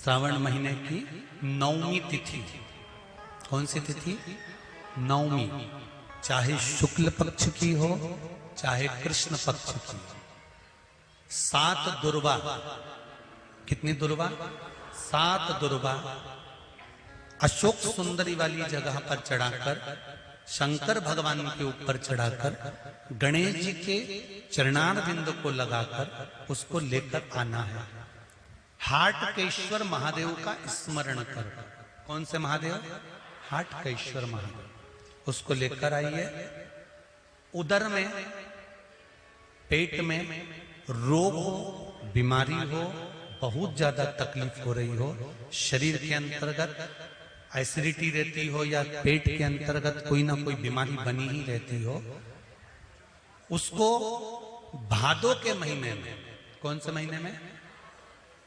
श्रावण महीने की 9वीं तिथि। कौन सी तिथि? 9वीं। चाहे शुक्ल पक्ष की हो चाहे कृष्ण पक्ष की। 7 दुर्वा। कितनी दुर्वा? 7 दुर्वा अशोक सुंदरी वाली जगह पर चढ़ाकर, शंकर भगवान के ऊपर चढ़ाकर, गणेश जी के चरणारविंद को लगाकर उसको लेकर आना है। हाटकेश्वर महादेव का स्मरण कर। कौन से महादेव? हाटकेश्वर महादेव। उसको लेकर आइए। उदर में, पेट में रोग हो, बीमारी हो, बहुत ज्यादा तकलीफ हो रही हो, शरीर के अंतर्गत एसिडिटी रहती हो या पेट के अंतर्गत कोई ना कोई बीमारी बनी ही रहती हो, उसको भादों के महीने में, कौन से महीने में?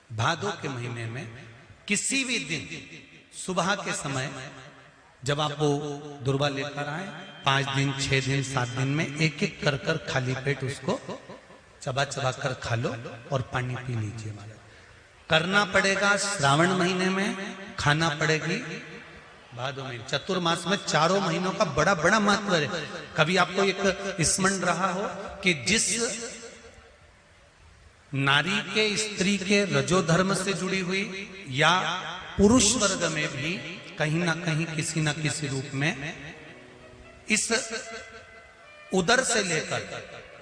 भादों के महीने में किसी भी दिन सुबह के समय जब आप वो दुर्वा लेकर आए, 5 दिन, 6 दिन, 7 दिन में एक एक कर कर खाली पेट उसको चबा चबा कर खा लो और पानी पी लीजिए। करना पड़ेगा श्रावण महीने में, खाना पड़ेगी भादों में। चतुर्मास में चारों महीनों का बड़ा बड़ा महत्व है। कभी आपको एक स्मरण रहा हो कि जिस नारी के, स्त्री के रजोधर्म से जुड़ी हुई या पुरुष वर्ग में भी कहीं ना कहीं किसी ना किसी रूप में इस उदर से लेकर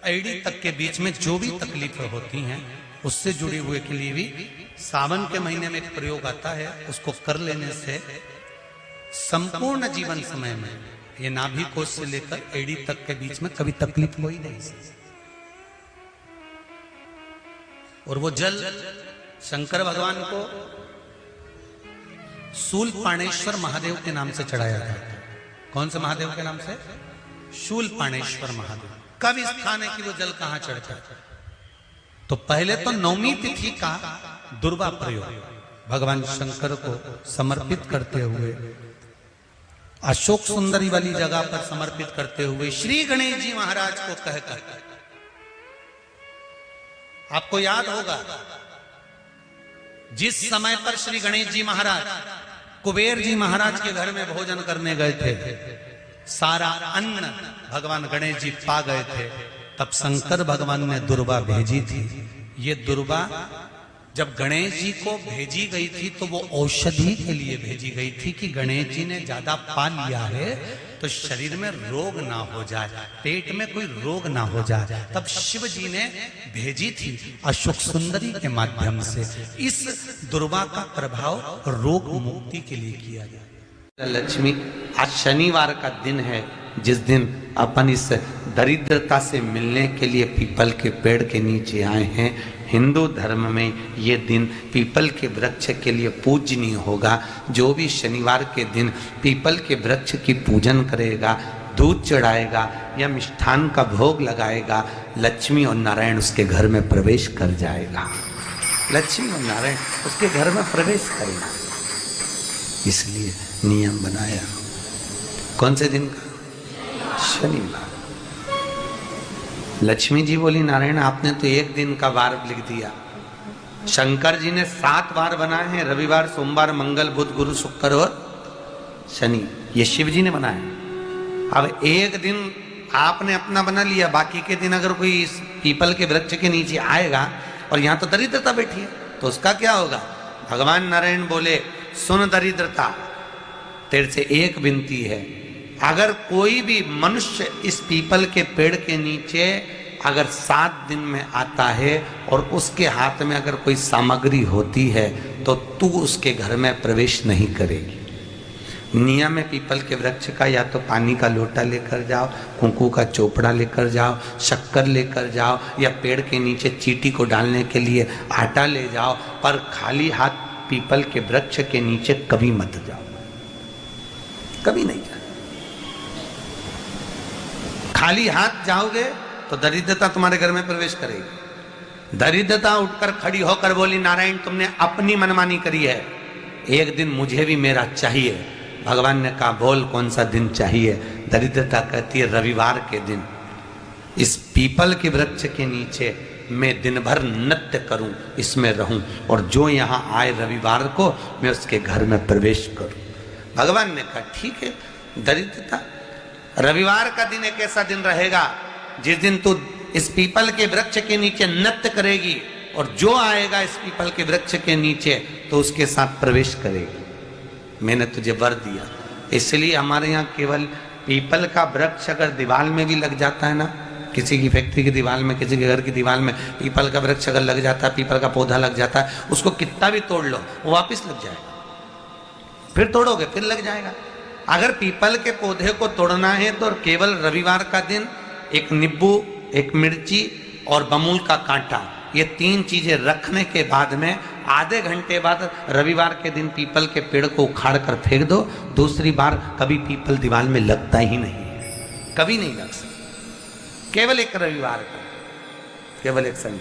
एड़ी तक के बीच में जो भी तकलीफें होती हैं उससे जुड़ी हुए के लिए भी सावन के महीने में एक प्रयोग आता है। उसको कर लेने से संपूर्ण जीवन समय में ये नाभि कोश से लेकर एड़ी तक के बीच में कभी तकलीफ हो ही नहीं। और वो जल शंकर भगवान को शूलपाणेश्वर महादेव के नाम से चढ़ाया था। कौन से महादेव के नाम से? शूलपाणेश्वर महादेव। कब स्थान है कि वो जल कहां चढ़ता है? तो पहले तो 9वीं तिथि का दुर्वा प्रयोग भगवान शंकर को समर्पित करते हुए, अशोक सुंदरी वाली जगह पर समर्पित करते हुए श्री गणेश जी महाराज को कहकर, आपको याद होगा जिस समय पर श्री गणेश जी महाराज कुबेर जी महाराज के घर में भोजन करने गए थे, सारा अन्न भगवान गणेश जी पा गए थे, तब शंकर भगवान ने दुर्वा भेजी थी। ये दुर्वा जब गणेश जी को भेजी गई थी तो वो औषधि के लिए भेजी गई थी कि गणेश जी ने ज्यादा पा लिया है तो शरीर में रोग ना हो जाए, पेट में कोई रोग ना हो जाए। तब शिव जी ने भेजी थी अशोक सुंदरी के माध्यम से। इस दुर्वा का प्रभाव रोग मुक्ति के लिए किया गया। लक्ष्मी, आज शनिवार का दिन है जिस दिन अपन इस दरिद्रता से मिलने के लिए पीपल के पेड़ के नीचे आए हैं। हिंदू धर्म में ये दिन पीपल के वृक्ष के लिए पूजनीय होगा। जो भी शनिवार के दिन पीपल के वृक्ष की पूजन करेगा, दूध चढ़ाएगा या मिष्ठान का भोग लगाएगा, लक्ष्मी और नारायण उसके घर में प्रवेश कर जाएगा। लक्ष्मी और नारायण उसके घर में प्रवेश करेगा। इसलिए नियम बनाया। कौन से दिन का? शनिवार। लक्ष्मी जी बोली, नारायण आपने तो एक दिन का वार लिख दिया। शंकर जी ने 7 वार बनाए हैं, रविवार, सोमवार, मंगल, बुध, गुरु, शुक्र और शनि। ये शिव जी ने बनाया। अब एक दिन आपने अपना बना लिया, बाकी के दिन अगर कोई इस पीपल के वृक्ष के नीचे आएगा और यहाँ तो दरिद्रता बैठी है तो उसका क्या होगा? भगवान नारायण बोले, सुन दरिद्रता, तेरे से एक विनती है, अगर कोई भी मनुष्य इस पीपल के पेड़ के नीचे अगर 7 दिन में आता है और उसके हाथ में अगर कोई सामग्री होती है तो तू उसके घर में प्रवेश नहीं करेगी। नियम में पीपल के वृक्ष का या तो पानी का लोटा लेकर जाओ, कुंकू का चोपड़ा लेकर जाओ, शक्कर लेकर जाओ या पेड़ के नीचे चींटी को डालने के लिए आटा ले जाओ, पर खाली हाथ पीपल के वृक्ष के नीचे कभी मत जाओ, कभी नहीं जाओ। खाली हाथ जाओगे तो दरिद्रता तुम्हारे घर में प्रवेश करेगी। दरिद्रता उठकर खड़ी होकर बोली, नारायण तुमने अपनी मनमानी करी है, एक दिन मुझे भी मेरा चाहिए। भगवान ने कहा, बोल कौन सा दिन चाहिए? दरिद्रता कहती है, रविवार के दिन इस पीपल के वृक्ष के नीचे मैं दिन भर नृत्य करूं, इसमें रहूं, और जो यहाँ आए रविवार को मैं उसके घर में प्रवेश करूं। भगवान ने कहा ठीक है, दरिद्रता। रविवार का दिन एक ऐसा दिन रहेगा जिस दिन तू इस पीपल के वृक्ष के नीचे नृत्य करेगी, और जो आएगा इस पीपल के वृक्ष के नीचे तो उसके साथ प्रवेश करेगी। मैंने तुझे वर दिया। इसलिए हमारे यहाँ केवल पीपल का वृक्ष अगर दीवार में भी लग जाता है ना, किसी की फैक्ट्री की दीवार में, किसी के घर की दीवार में पीपल का वृक्ष अगर लग जाता है, पीपल का पौधा लग जाता है, उसको कितना भी तोड़ लो वो वापस लग जाएगा। फिर तोड़ोगे फिर लग जाएगा। अगर पीपल के पौधे को तोड़ना है तो केवल रविवार का दिन एक नींबू, एक मिर्ची और बमूल का कांटा, ये 3 चीजें रखने के बाद में आधे घंटे बाद रविवार के दिन पीपल के पेड़ को उखाड़ कर फेंक दो। दूसरी बार कभी पीपल दीवार में लगता ही नहीं, कभी नहीं लग सकता। केवल एक रविवार का, केवल एक संडे।